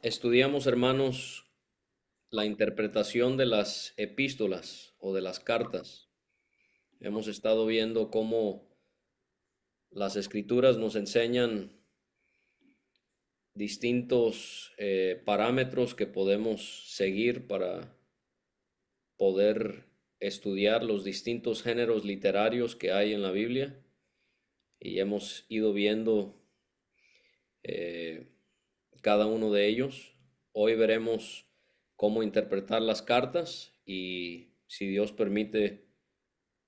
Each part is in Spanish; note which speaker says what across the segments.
Speaker 1: Estudiamos, hermanos, la interpretación de las epístolas o de las cartas. Hemos estado viendo cómo las escrituras nos enseñan distintos parámetros que podemos seguir para poder estudiar los distintos géneros literarios que hay en la Biblia. Y hemos ido viendo eh, cada uno de ellos. Hoy veremos cómo interpretar las cartas y, si Dios permite,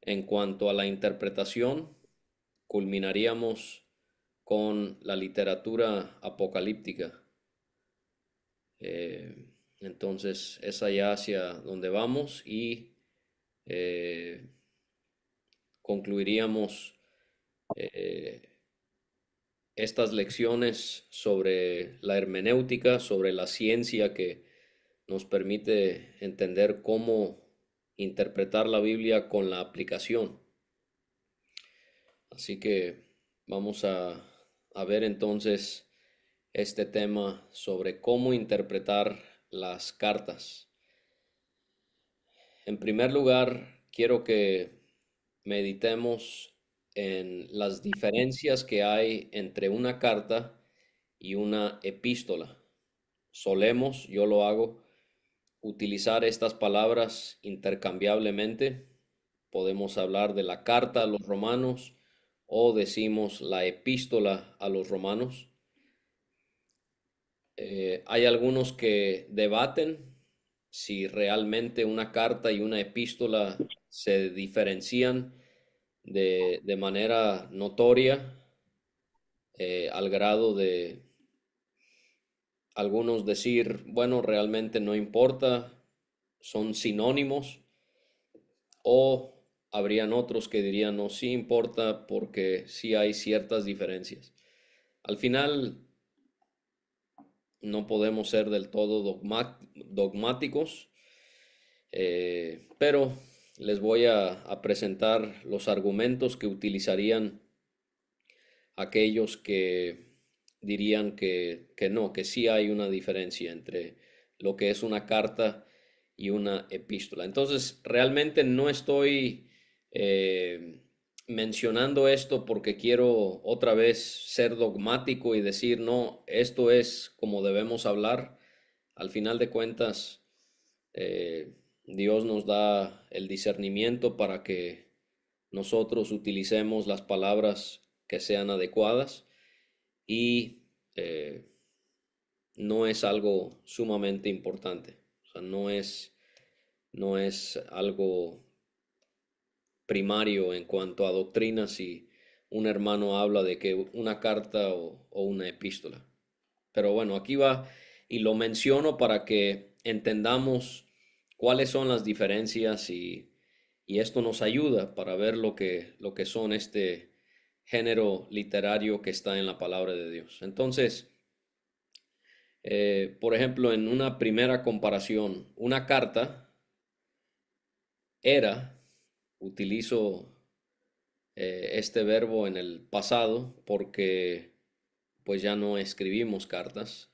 Speaker 1: en cuanto a la interpretación, culminaríamos con la literatura apocalíptica. Eh, entonces es allá hacia donde vamos y eh, concluiríamos eh, estas lecciones sobre la hermenéutica, sobre la ciencia que nos permite entender cómo interpretar la Biblia con la aplicación. Así que vamos a ver entonces este tema sobre cómo interpretar las cartas. En primer lugar, quiero que meditemos en las diferencias que hay entre una carta y una epístola. Solemos, yo lo hago, utilizar estas palabras intercambiablemente. Podemos hablar de la carta a los romanos o decimos la epístola a los romanos. Hay algunos que debaten si realmente una carta y una epístola se diferencian de manera notoria, al grado de algunos decir, bueno, realmente no importa, son sinónimos, o habrían otros que dirían, no, sí importa porque sí hay ciertas diferencias. Al final, no podemos ser del todo dogmáticos, pero les voy a presentar los argumentos que utilizarían aquellos que dirían que no, que sí hay una diferencia entre lo que es una carta y una epístola. Entonces, realmente no estoy eh, mencionando esto porque quiero otra vez ser dogmático y decir, no, esto es como debemos hablar. Al final de cuentas, Dios nos da el discernimiento para que nosotros utilicemos las palabras que sean adecuadas y no es algo sumamente importante. O sea, no es algo primario en cuanto a doctrina si un hermano habla de que una carta o una epístola. Pero bueno, aquí va y lo menciono para que entendamos cuáles son las diferencias y esto nos ayuda para ver lo que son este género literario que está en la palabra de Dios. Entonces, por ejemplo, en una primera comparación, una carta era, utilizo este verbo en el pasado porque pues ya no escribimos cartas,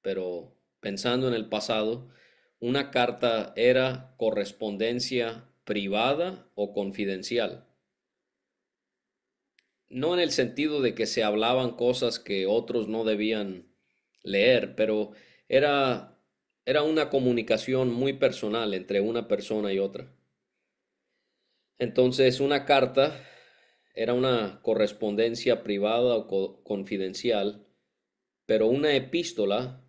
Speaker 1: pero pensando en el pasado, una carta era correspondencia privada o confidencial. No en el sentido de que se hablaban cosas que otros no debían leer, pero era, era una comunicación muy personal entre una persona y otra. Entonces, una carta era una correspondencia privada o confidencial, pero una epístola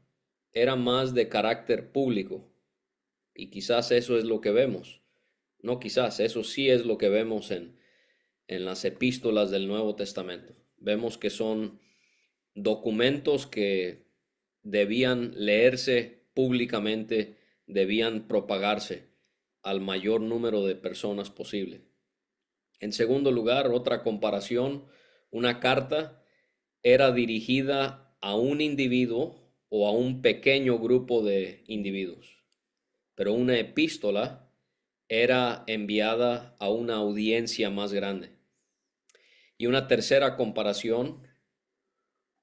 Speaker 1: era más de carácter público. Y quizás eso es lo que vemos. No quizás, eso sí es lo que vemos en las epístolas del Nuevo Testamento. Vemos que son documentos que debían leerse públicamente, debían propagarse al mayor número de personas posible. En segundo lugar, otra comparación, una carta era dirigida a un individuo o a un pequeño grupo de individuos, pero una epístola era enviada a una audiencia más grande. Y una tercera comparación,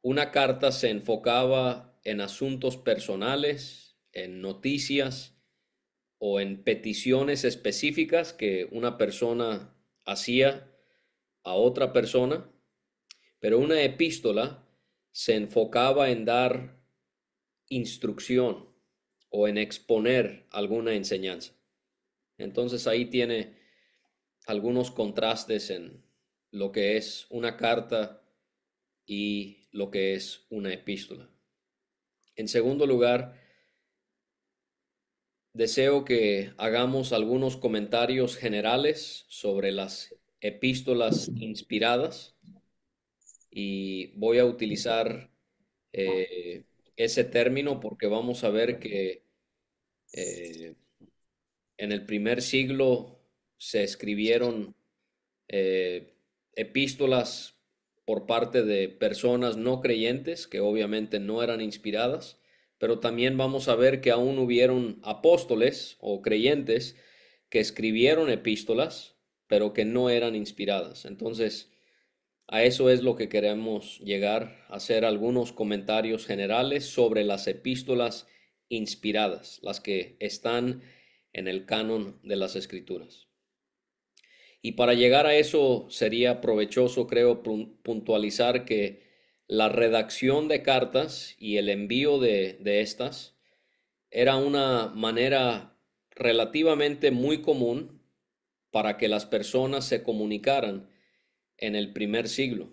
Speaker 1: una carta se enfocaba en asuntos personales, en noticias o en peticiones específicas que una persona hacía a otra persona, pero una epístola se enfocaba en dar instrucción o en exponer alguna enseñanza. Entonces ahí tiene algunos contrastes en lo que es una carta y lo que es una epístola. En segundo lugar, deseo que hagamos algunos comentarios generales sobre las epístolas inspiradas y voy a utilizar eh, ese término porque vamos a ver que eh, en el primer siglo se escribieron eh, epístolas por parte de personas no creyentes que obviamente no eran inspiradas, pero también vamos a ver que aún hubieron apóstoles o creyentes que escribieron epístolas, pero que no eran inspiradas. Entonces, a eso es lo que queremos llegar, a hacer algunos comentarios generales sobre las epístolas inspiradas, las que están en el canon de las Escrituras. Y para llegar a eso sería provechoso, creo, puntualizar que la redacción de cartas y el envío de estas era una manera relativamente muy común para que las personas se comunicaran en el primer siglo,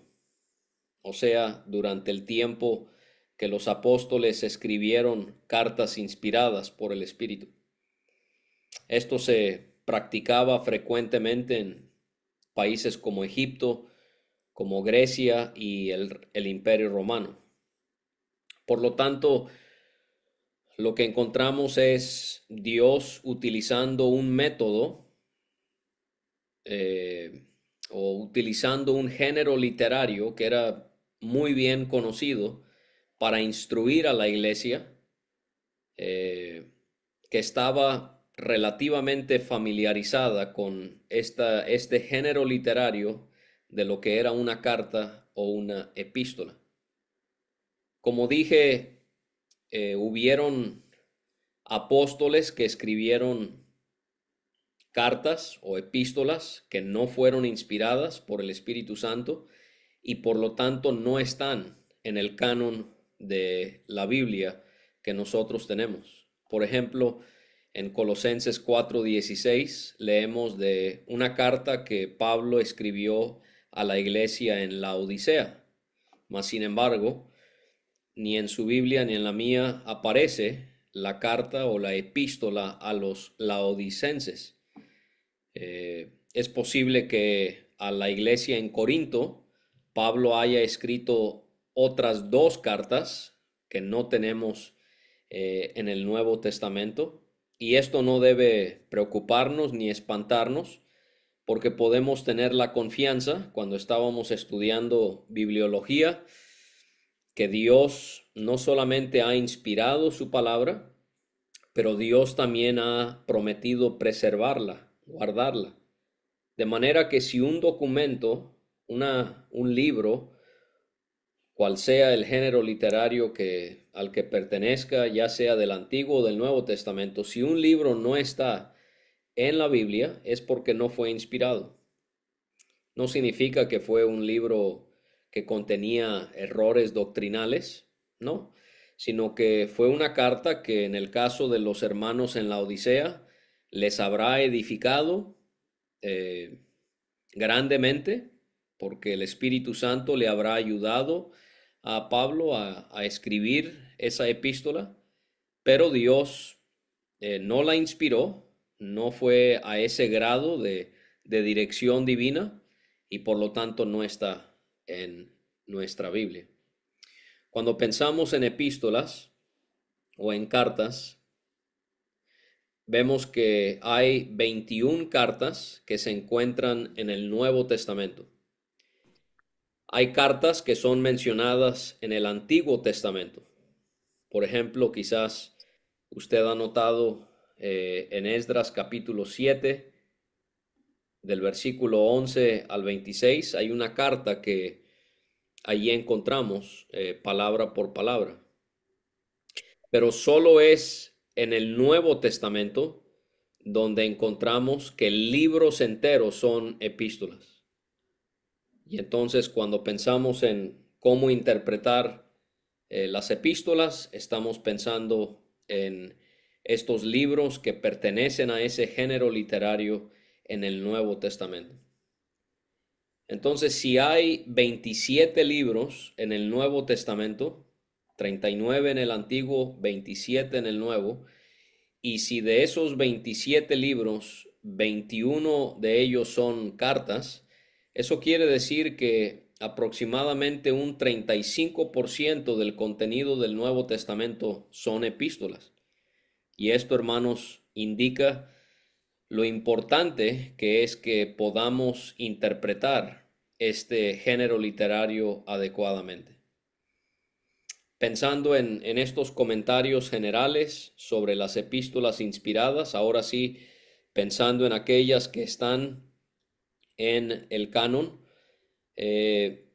Speaker 1: o sea, durante el tiempo que los apóstoles escribieron cartas inspiradas por el Espíritu. Esto se practicaba frecuentemente en países como Egipto, como Grecia y el Imperio Romano. Por lo tanto, lo que encontramos es Dios utilizando un método eh, o utilizando un género literario que era muy bien conocido para instruir a la iglesia, eh, que estaba relativamente familiarizada con este género literario de lo que era una carta o una epístola. Como dije, hubieron apóstoles que escribieron cartas o epístolas que no fueron inspiradas por el Espíritu Santo y por lo tanto no están en el canon de la Biblia que nosotros tenemos. Por ejemplo, en Colosenses 4:16 leemos de una carta que Pablo escribió a la iglesia en la Odisea. Mas sin embargo, ni en su Biblia ni en la mía aparece la carta o la epístola a los laodicenses. Es posible que a la iglesia en Corinto Pablo haya escrito otras dos cartas que no tenemos en el Nuevo Testamento, y esto no debe preocuparnos ni espantarnos porque podemos tener la confianza cuando estábamos estudiando bibliología que Dios no solamente ha inspirado su palabra, pero Dios también ha prometido preservarla, guardarla. De manera que si un documento, un libro, cual sea el género literario al que pertenezca, ya sea del Antiguo o del Nuevo Testamento, si un libro no está en la Biblia, es porque no fue inspirado. No significa que fue un libro que contenía errores doctrinales, no, sino que fue una carta que en el caso de los hermanos en la Odisea les habrá edificado eh, grandemente, porque el Espíritu Santo le habrá ayudado a Pablo a escribir esa epístola, pero Dios no la inspiró, no fue a ese grado de dirección divina y por lo tanto no está en nuestra Biblia. Cuando pensamos en epístolas o en cartas, vemos que hay 21 cartas que se encuentran en el Nuevo Testamento. Hay cartas que son mencionadas en el Antiguo Testamento. Por ejemplo, quizás usted ha notado en Esdras capítulo 7, del versículo 11 al 26, hay una carta que allí encontramos palabra por palabra. pero solo es en el Nuevo Testamento donde encontramos que libros enteros son epístolas. Y entonces cuando pensamos en cómo interpretar las epístolas, estamos pensando en estos libros que pertenecen a ese género literario en el Nuevo Testamento. Entonces, si hay 27 libros en el Nuevo Testamento, 39 en el Antiguo, 27 en el Nuevo, y si de esos 27 libros, 21 de ellos son cartas, eso quiere decir que aproximadamente un 35% del contenido del Nuevo Testamento son epístolas. Y esto, hermanos, indica lo importante que es que podamos interpretar este género literario adecuadamente. Pensando en estos comentarios generales sobre las epístolas inspiradas, ahora sí, pensando en aquellas que están en el canon, eh,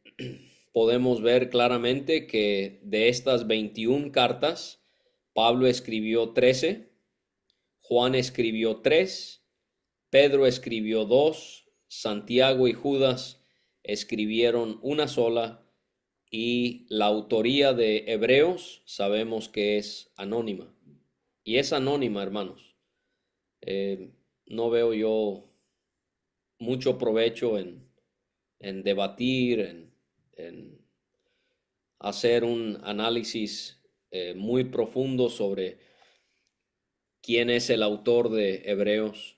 Speaker 1: podemos ver claramente que de estas 21 cartas, Pablo escribió 13, Juan escribió 3, Pedro escribió 2, Santiago y Judas escribieron una sola, y la autoría de Hebreos sabemos que es anónima. Y es anónima, hermanos. No veo yo mucho provecho en debatir, en hacer un análisis muy profundo sobre quién es el autor de Hebreos.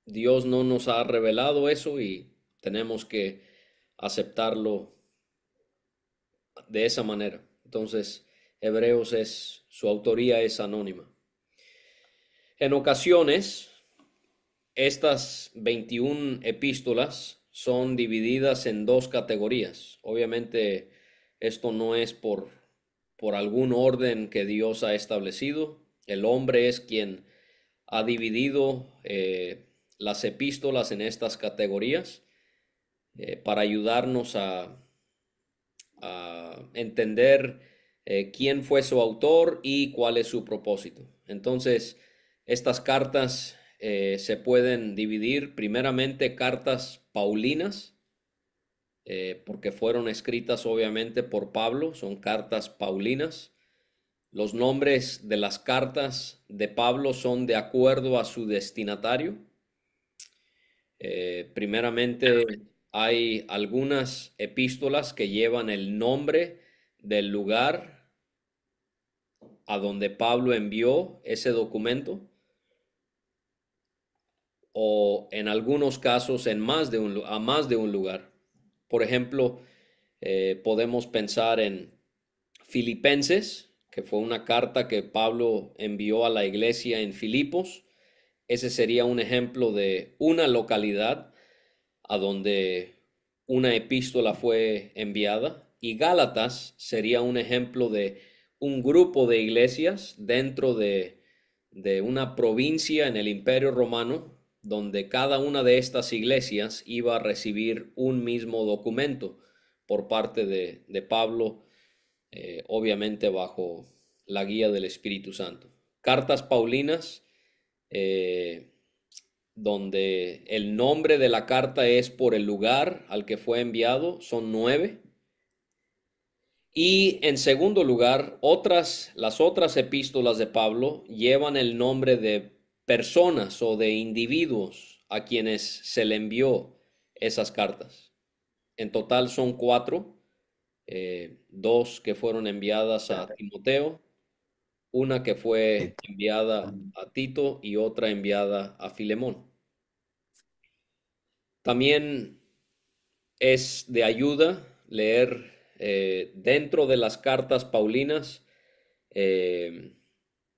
Speaker 1: Dios no nos ha revelado eso y tenemos que aceptarlo de esa manera. Entonces, Hebreos su autoría es anónima. En ocasiones, estas 21 epístolas son divididas en dos categorías. Obviamente, esto no es por algún orden que Dios ha establecido. El hombre es quien ha dividido las epístolas en estas categorías para ayudarnos a entender quién fue su autor y cuál es su propósito. Entonces, estas cartas se pueden dividir primeramente cartas paulinas, porque fueron escritas obviamente por Pablo, son cartas paulinas. Los nombres de las cartas de Pablo son de acuerdo a su destinatario. Primeramente, hay algunas epístolas que llevan el nombre del lugar a donde Pablo envió ese documento, o en algunos casos a más de un lugar. Por ejemplo, podemos pensar en Filipenses, que fue una carta que Pablo envió a la iglesia en Filipos. Ese sería un ejemplo de una localidad a donde una epístola fue enviada, y Gálatas sería un ejemplo de un grupo de iglesias dentro de una provincia en el Imperio Romano, donde cada una de estas iglesias iba a recibir un mismo documento por parte de Pablo, obviamente bajo la guía del Espíritu Santo. Cartas Paulinas, eh, donde el nombre de la carta es por el lugar al que fue enviado, son 9. Y en segundo lugar, las otras epístolas de Pablo llevan el nombre de personas o de individuos a quienes se le envió esas cartas. En total son 4, 2 que fueron enviadas a Timoteo, una que fue enviada a Tito y otra enviada a Filemón. También es de ayuda leer dentro de las cartas paulinas eh,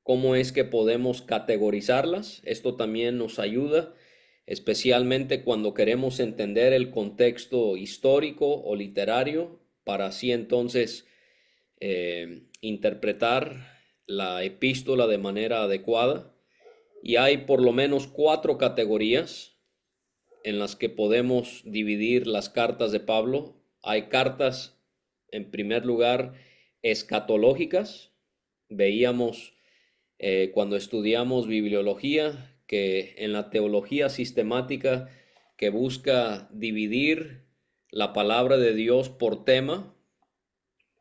Speaker 1: cómo es que podemos categorizarlas. Esto también nos ayuda, especialmente cuando queremos entender el contexto histórico o literario, para así entonces interpretar la epístola de manera adecuada. Y hay por lo menos 4 categorías en las que podemos dividir las cartas de Pablo. Hay cartas, en primer lugar, escatológicas, Veíamos cuando estudiamos bibliología que en la teología sistemática que busca dividir la palabra de Dios por tema,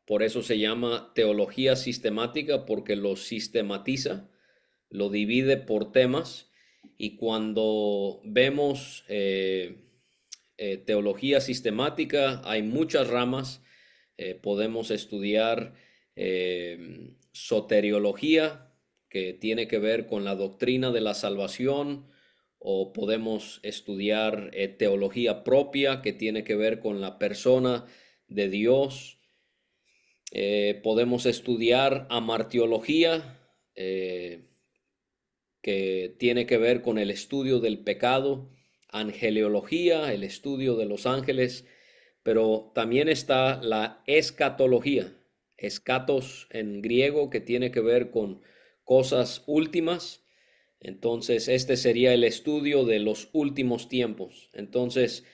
Speaker 1: por eso se llama teología sistemática, porque lo sistematiza, lo divide por temas. Y cuando vemos teología sistemática, hay muchas ramas. Podemos estudiar soteriología, que tiene que ver con la doctrina de la salvación, o podemos estudiar teología propia, que tiene que ver con la persona de Dios. Podemos estudiar amartiología, que tiene que ver con el estudio del pecado, angeliología, el estudio de los ángeles, pero también está la escatología, escatos en griego, que tiene que ver con cosas últimas. Entonces, este sería el estudio de los últimos tiempos. Entonces,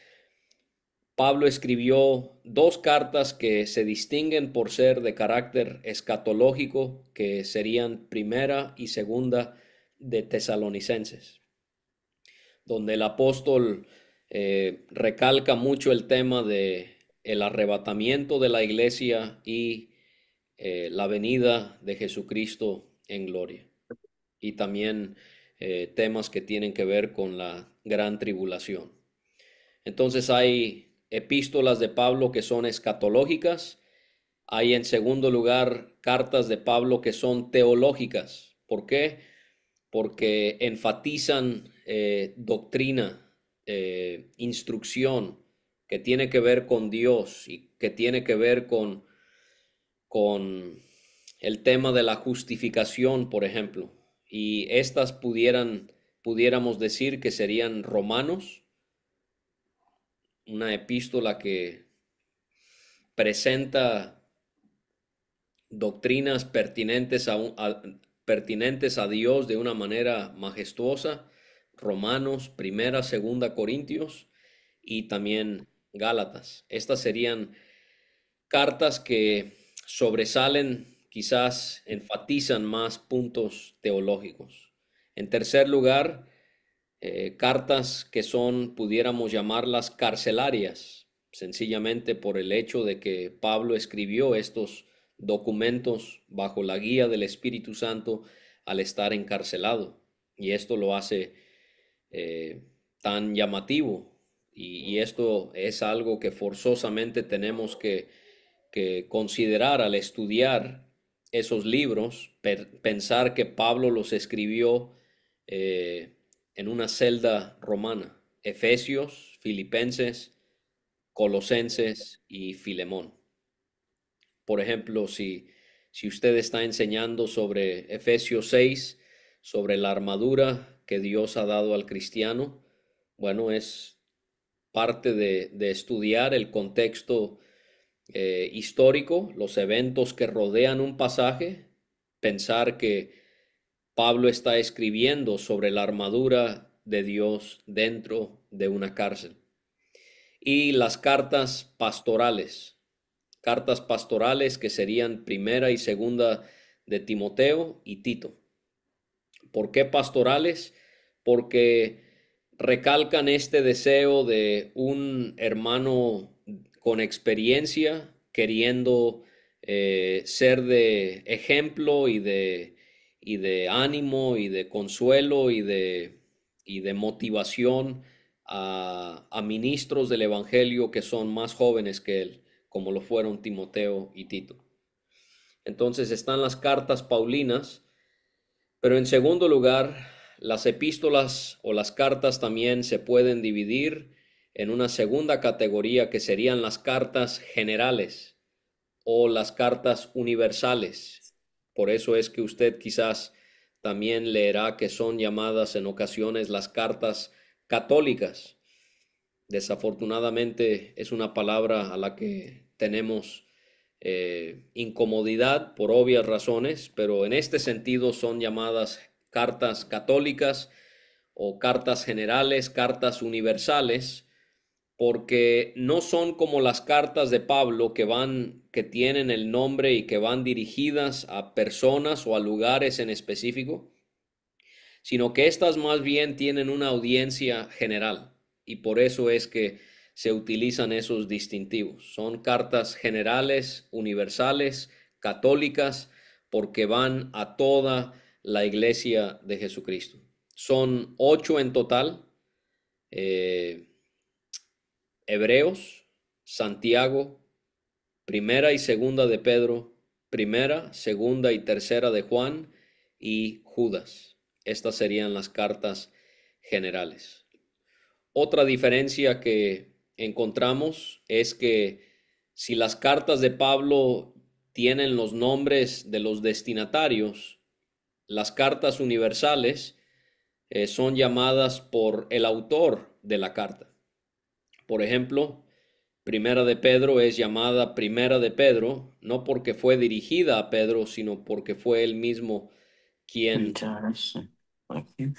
Speaker 1: Pablo escribió dos cartas que se distinguen por ser de carácter escatológico, que serían primera y segunda de Tesalonicenses, donde el apóstol recalca mucho el tema de el arrebatamiento de la iglesia y la venida de Jesucristo en gloria. Y también temas que tienen que ver con la gran tribulación. Entonces hay epístolas de Pablo que son escatológicas. Hay en segundo lugar cartas de Pablo que son teológicas. ¿Por qué? Porque enfatizan doctrina, instrucción que tiene que ver con Dios y que tiene que ver con el tema de la justificación, por ejemplo. Y estas pudiéramos decir que serían Romanos, una epístola que presenta doctrinas pertinentes a Dios de una manera majestuosa. Romanos, primera, segunda Corintios y también Gálatas. Estas serían cartas que sobresalen, quizás enfatizan más puntos teológicos. En tercer lugar, cartas que son, pudiéramos llamarlas carcelarias, sencillamente por el hecho de que Pablo escribió estos documentos bajo la guía del Espíritu Santo al estar encarcelado. Y esto lo hace tan llamativo. Y esto es algo que forzosamente tenemos que considerar al estudiar esos libros, pensar que Pablo los escribió en una celda romana: Efesios, Filipenses, Colosenses y Filemón. Por ejemplo, si usted está enseñando sobre Efesios 6, sobre la armadura que Dios ha dado al cristiano, bueno, es parte de estudiar el contexto histórico, los eventos que rodean un pasaje, pensar que Pablo está escribiendo sobre la armadura de Dios dentro de una cárcel. Y las cartas pastorales que serían primera y segunda de Timoteo y Tito. ¿Por qué pastorales? Porque recalcan este deseo de un hermano con experiencia queriendo ser de ejemplo y de ánimo y de consuelo y de motivación a ministros del Evangelio que son más jóvenes que él, como lo fueron Timoteo y Tito. Entonces están las cartas paulinas, pero en segundo lugar, las epístolas o las cartas también se pueden dividir en una segunda categoría, que serían las cartas generales o las cartas universales. Por eso es que usted quizás también leerá que son llamadas en ocasiones las cartas católicas. Desafortunadamente es una palabra a la que tenemos incomodidad por obvias razones, pero en este sentido son llamadas cartas católicas o cartas generales, cartas universales, porque no son como las cartas de Pablo que tienen el nombre y que van dirigidas a personas o a lugares en específico, sino que estas más bien tienen una audiencia general y por eso es que se utilizan esos distintivos. Son cartas generales, universales, católicas, porque van a toda la iglesia de Jesucristo. Son 8 en total. eh, Hebreos, Santiago, primera y segunda de Pedro, primera, segunda y tercera de Juan y Judas. Estas serían las cartas generales. Otra diferencia que encontramos es que si las cartas de Pablo tienen los nombres de los destinatarios, las cartas universales son llamadas por el autor de la carta. Por ejemplo, Primera de Pedro es llamada Primera de Pedro, no porque fue dirigida a Pedro, sino porque fue él mismo quien,
Speaker 2: Interesting. Okay.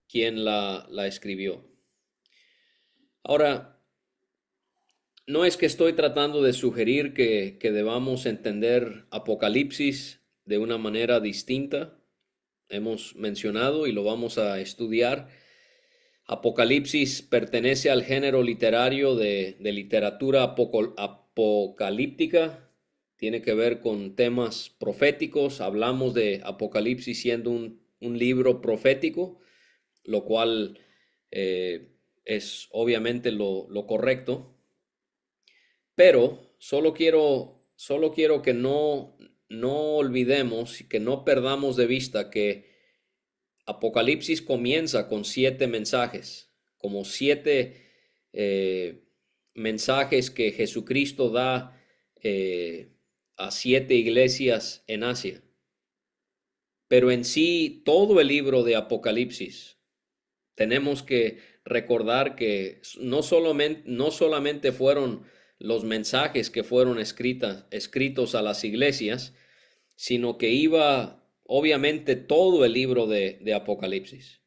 Speaker 1: quien la escribió. Ahora, no es que estoy tratando de sugerir que debamos entender Apocalipsis de una manera distinta. Hemos mencionado y lo vamos a estudiar. Apocalipsis pertenece al género literario de literatura apocalíptica. Tiene que ver con temas proféticos. Hablamos de Apocalipsis siendo un libro profético, lo cual es obviamente lo correcto. Pero solo quiero que no olvidemos y que no perdamos de vista que Apocalipsis comienza con 7 mensajes, como 7 mensajes que Jesucristo da a 7 iglesias en Asia. Pero en sí, todo el libro de Apocalipsis, tenemos que recordar que no solamente fueron los mensajes que fueron escritos a las iglesias, sino que iba obviamente todo el libro de Apocalipsis.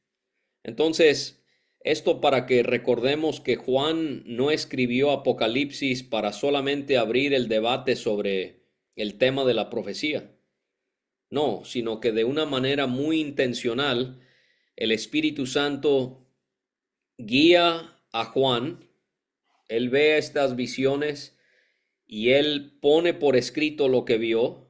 Speaker 1: Entonces, esto para que recordemos que Juan no escribió Apocalipsis para solamente abrir el debate sobre el tema de la profecía. No, sino que de una manera muy intencional, el Espíritu Santo guía a Juan, él ve estas visiones y él pone por escrito lo que vio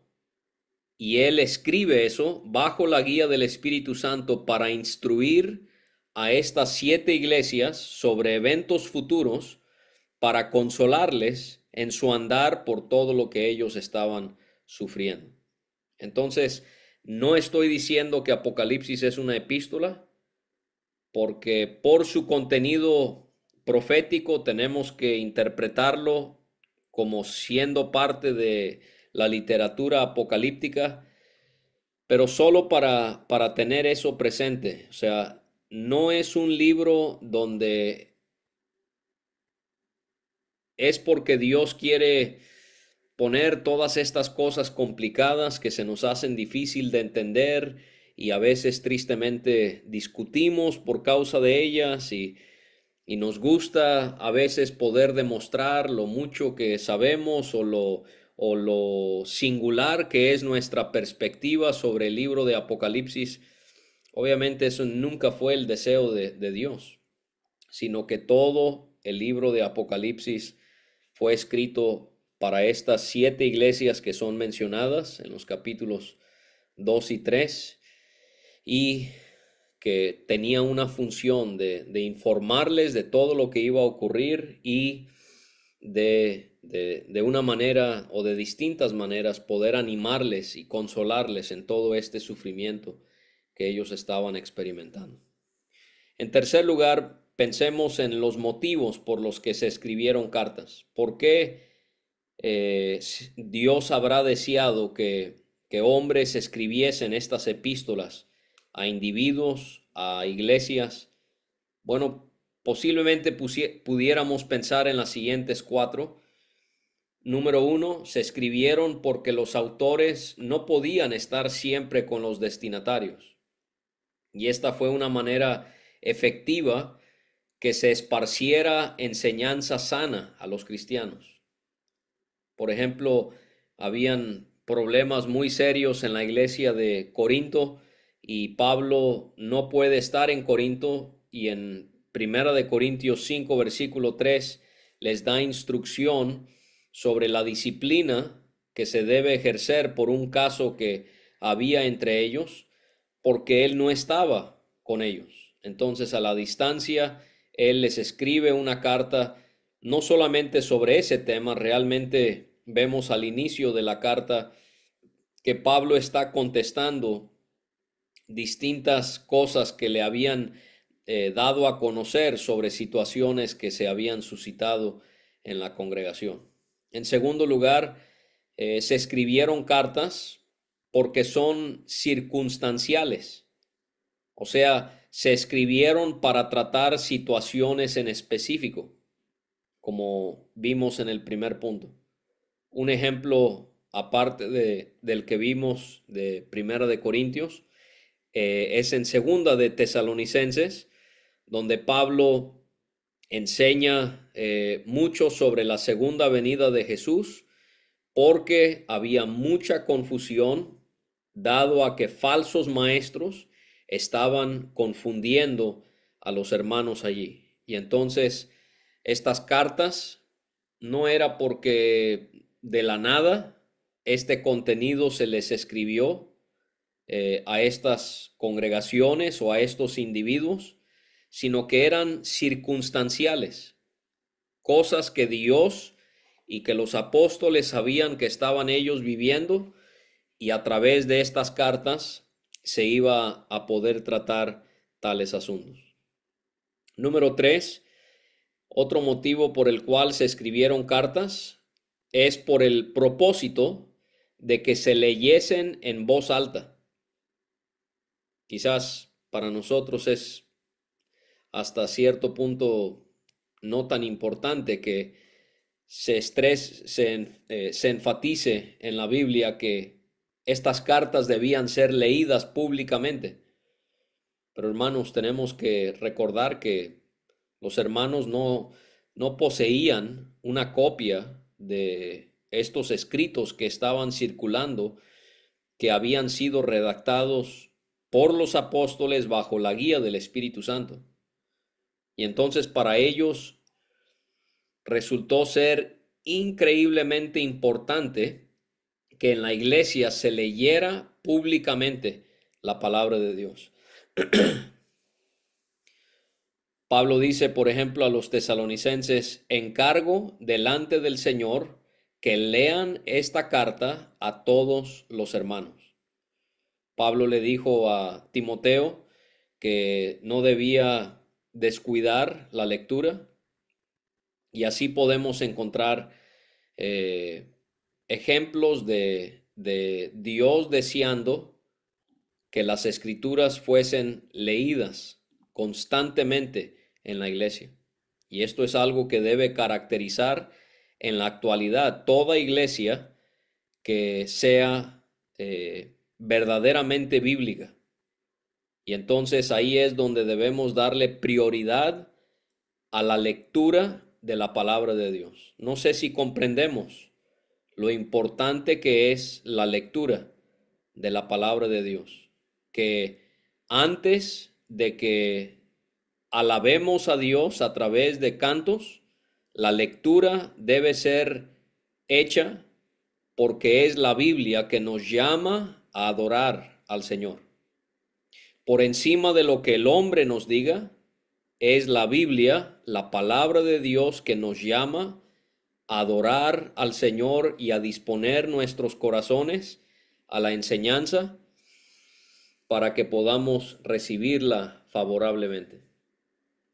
Speaker 1: y él escribe eso bajo la guía del Espíritu Santo para instruir a estas 7 iglesias sobre eventos futuros para consolarles en su andar por todo lo que ellos estaban sufriendo. Entonces, no estoy diciendo que Apocalipsis es una epístola, porque por su contenido profético tenemos que interpretarlo como siendo parte de la literatura apocalíptica, pero solo para tener eso presente. O sea, no es un libro donde es porque Dios quiere poner todas estas cosas complicadas que se nos hacen difícil de entender y a veces tristemente discutimos por causa de ellas y nos gusta a veces poder demostrar lo mucho que sabemos o lo singular que es nuestra perspectiva sobre el libro de Apocalipsis. Obviamente eso nunca fue el deseo de Dios, sino que todo el libro de Apocalipsis fue escrito para estas 7 iglesias que son mencionadas en los capítulos 2 y 3 y que tenía una función de informarles de todo lo que iba a ocurrir y de una manera o de distintas maneras poder animarles y consolarles en todo este sufrimiento que ellos estaban experimentando. En tercer lugar, pensemos en los motivos por los que se escribieron cartas. ¿Por qué Dios habrá deseado que hombres escribiesen estas epístolas a individuos, a iglesias? Bueno, posiblemente pudiéramos pensar en las siguientes 4. Número 1, se escribieron porque los autores no podían estar siempre con los destinatarios. Y esta fue una manera efectiva que se esparciera enseñanza sana a los cristianos. Por ejemplo, habían problemas muy serios en la iglesia de Corinto y Pablo no puede estar en Corinto, y en Primera de Corintios 5 versículo 3 les da instrucción sobre la disciplina que se debe ejercer por un caso que había entre ellos, porque él no estaba con ellos. Entonces, a la distancia, él les escribe una carta no solamente sobre ese tema. Realmente vemos al inicio de la carta que Pablo está contestando distintas cosas que le habían dado a conocer sobre situaciones que se habían suscitado en la congregación. En segundo lugar, se escribieron cartas porque son circunstanciales. O sea, se escribieron para tratar situaciones en específico, como vimos en el primer punto. Un ejemplo aparte del que vimos de Primera de Corintios es en Segunda de Tesalonicenses, donde Pablo enseña mucho sobre la segunda venida de Jesús, porque había mucha confusión dado a que falsos maestros estaban confundiendo a los hermanos allí. Y entonces estas cartas no era porque de la nada este contenido se les escribió a estas congregaciones o a estos individuos, sino que eran circunstanciales, cosas que Dios y que los apóstoles sabían que estaban ellos viviendo, y a través de estas cartas se iba a poder tratar tales asuntos. Número 3, otro motivo por el cual se escribieron cartas es por el propósito de que se leyesen en voz alta. Quizás para nosotros es hasta cierto punto no tan importante que se enfatice en la Biblia que estas cartas debían ser leídas públicamente. Pero hermanos, tenemos que recordar que los hermanos no poseían una copia de estos escritos que estaban circulando, que habían sido redactados por los apóstoles bajo la guía del Espíritu Santo. Y entonces para ellos resultó ser increíblemente importante que en la iglesia se leyera públicamente la palabra de Dios. Pablo dice, por ejemplo, a los tesalonicenses: encargo delante del Señor que lean esta carta a todos los hermanos. Pablo le dijo a Timoteo que no debía descuidar la lectura, y así podemos encontrar ejemplos de Dios deseando que las escrituras fuesen leídas constantemente en la iglesia. Y esto es algo que debe caracterizar en la actualidad toda iglesia que sea verdaderamente bíblica. Y entonces ahí es donde debemos darle prioridad a la lectura de la palabra de Dios. No sé si comprendemos lo importante que es la lectura de la palabra de Dios, que antes de que alabemos a Dios a través de cantos, la lectura debe ser hecha, porque es la Biblia que nos llama a adorar al Señor. Por encima de lo que el hombre nos diga, es la Biblia, la palabra de Dios, que nos llama a adorar al Señor y a disponer nuestros corazones a la enseñanza para que podamos recibirla favorablemente.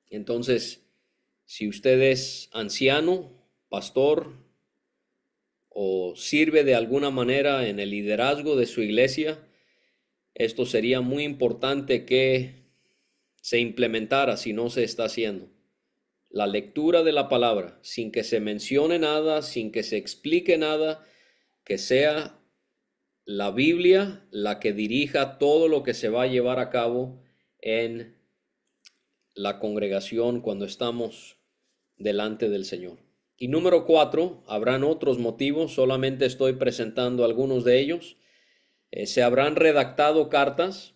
Speaker 1: Entonces, si usted es anciano, pastor, o sirve de alguna manera en el liderazgo de su iglesia, esto sería muy importante que se implementara si no se está haciendo. La lectura de la palabra, sin que se mencione nada, sin que se explique nada, que sea la Biblia la que dirija todo lo que se va a llevar a cabo en la congregación cuando estamos delante del Señor. Y número 4, habrán otros motivos, solamente estoy presentando algunos de ellos. Se habrán redactado cartas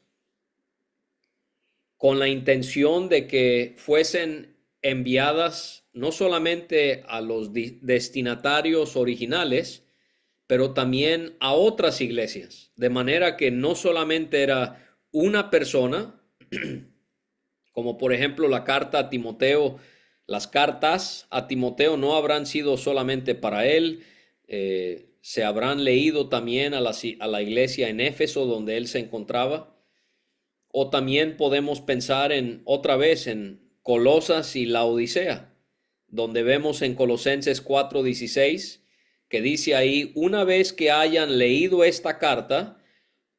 Speaker 1: con la intención de que fuesen enviadas no solamente a los destinatarios originales, pero también a otras iglesias, de manera que no solamente era una persona, como por ejemplo la carta a Timoteo, las cartas a Timoteo no habrán sido solamente para él, se habrán leído también a la iglesia en Éfeso donde él se encontraba, o también podemos pensar en otra vez en Colosas y la Odisea, donde vemos en Colosenses 4:16 que dice ahí, una vez que hayan leído esta carta,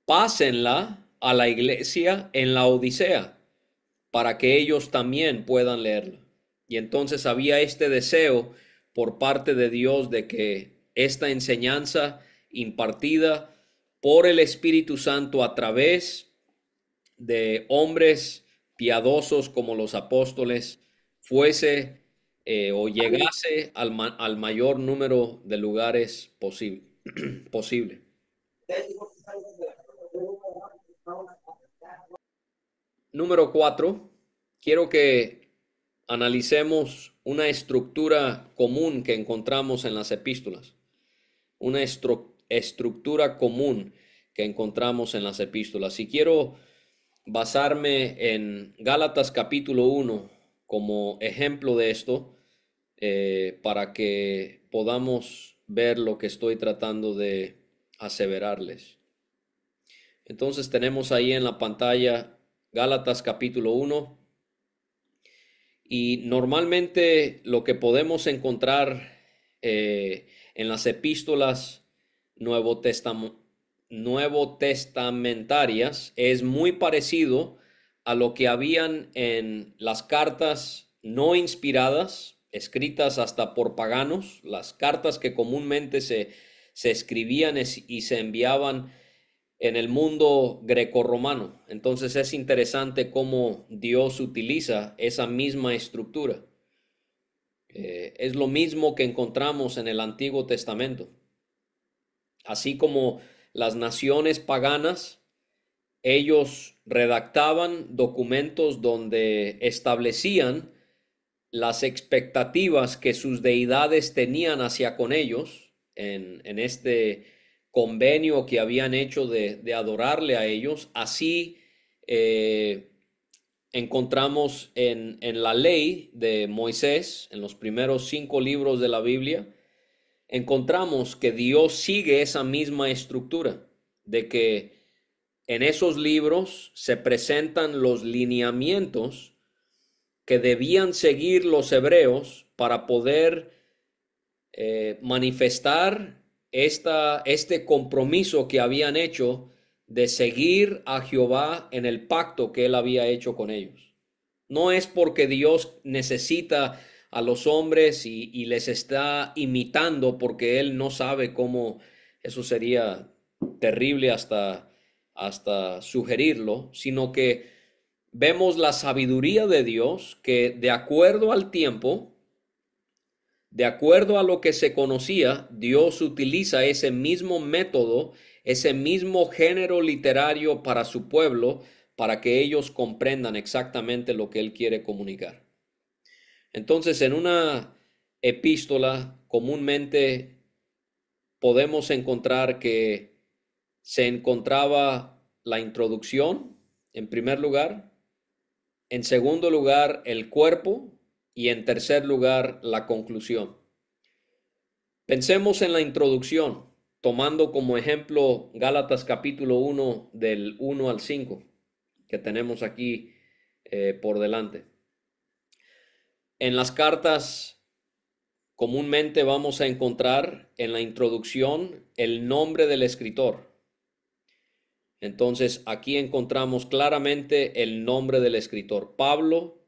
Speaker 1: pásenla a la iglesia en la Odisea, para que ellos también puedan leerla. Y entonces había este deseo por parte de Dios de que esta enseñanza impartida por el Espíritu Santo a través de hombres piadosos como los apóstoles fuese o llegase al mayor número de lugares posible. Número 4, quiero que analicemos una estructura común que encontramos en las epístolas. Una estructura común que encontramos en las epístolas. Y quiero basarme en Gálatas capítulo 1 como ejemplo de esto, para que podamos ver lo que estoy tratando de aseverarles. Entonces tenemos ahí en la pantalla Gálatas capítulo 1, y normalmente lo que podemos encontrar en las epístolas nuevo testamentarias es muy parecido a lo que habían en las cartas no inspiradas, escritas hasta por paganos, las cartas que comúnmente se escribían y se enviaban en el mundo grecorromano. Entonces es interesante cómo Dios utiliza esa misma estructura. Es lo mismo que encontramos en el Antiguo Testamento. Así como las naciones paganas, ellos redactaban documentos donde establecían las expectativas que sus deidades tenían hacia con ellos en este convenio que habían hecho de adorarle a ellos. Así encontramos en la ley de Moisés, en los primeros 5 libros de la Biblia, encontramos que Dios sigue esa misma estructura, de que en esos libros se presentan los lineamientos que debían seguir los hebreos para poder manifestar este compromiso que habían hecho de seguir a Jehová en el pacto que él había hecho con ellos. No es porque Dios necesita a los hombres y les está imitando porque él no sabe cómo, eso sería terrible hasta sugerirlo, sino que vemos la sabiduría de Dios que de acuerdo al tiempo, de acuerdo a lo que se conocía, Dios utiliza ese mismo método, ese mismo género literario para su pueblo, para que ellos comprendan exactamente lo que Él quiere comunicar. Entonces, en una epístola comúnmente podemos encontrar que se encontraba la introducción, en primer lugar, en segundo lugar, el cuerpo, y en tercer lugar, la conclusión. Pensemos en la introducción, tomando como ejemplo Gálatas capítulo 1 del 1 al 5, que tenemos aquí por delante. En las cartas comúnmente vamos a encontrar en la introducción el nombre del escritor. Entonces aquí encontramos claramente el nombre del escritor. Pablo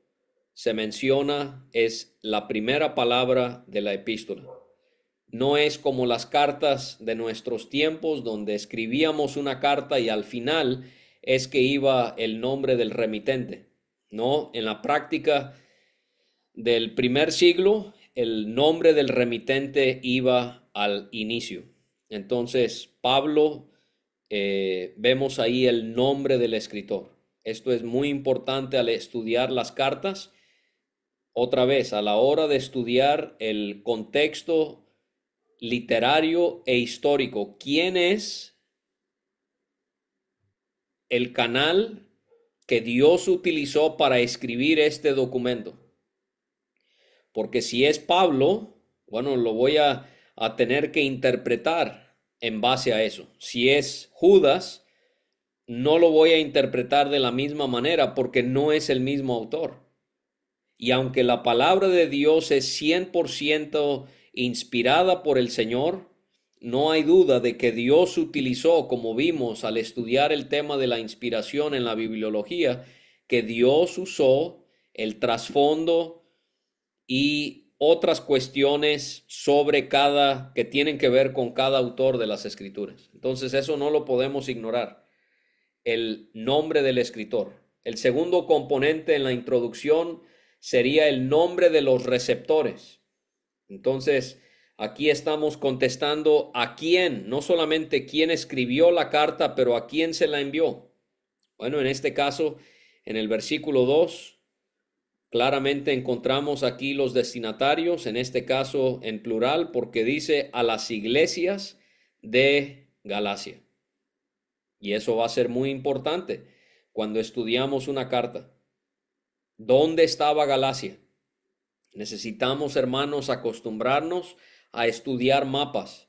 Speaker 1: se menciona, es la primera palabra de la epístola. No es como las cartas de nuestros tiempos donde escribíamos una carta y al final es que iba el nombre del remitente. No, en la práctica del primer siglo, el nombre del remitente iba al inicio. Entonces, Pablo, vemos ahí el nombre del escritor. Esto es muy importante al estudiar las cartas. Otra vez, a la hora de estudiar el contexto literario e histórico, ¿quién es el canal que Dios utilizó para escribir este documento? Porque si es Pablo, bueno, lo voy a tener que interpretar en base a eso. Si es Judas, no lo voy a interpretar de la misma manera porque no es el mismo autor. Y aunque la palabra de Dios es 100% inspirada por el Señor, no hay duda de que Dios utilizó, como vimos al estudiar el tema de la inspiración en la bibliología, que Dios usó el trasfondo y otras cuestiones sobre que tienen que ver con cada autor de las escrituras. Entonces eso no lo podemos ignorar, el nombre del escritor. El segundo componente en la introducción sería el nombre de los receptores. Entonces, aquí estamos contestando a quién, no solamente quién escribió la carta, pero a quién se la envió. Bueno, en este caso, en el versículo 2, claramente encontramos aquí los destinatarios, en este caso en plural, porque dice a las iglesias de Galacia. Y eso va a ser muy importante cuando estudiamos una carta. ¿Dónde estaba Galacia? Necesitamos, hermanos, acostumbrarnos a estudiar mapas.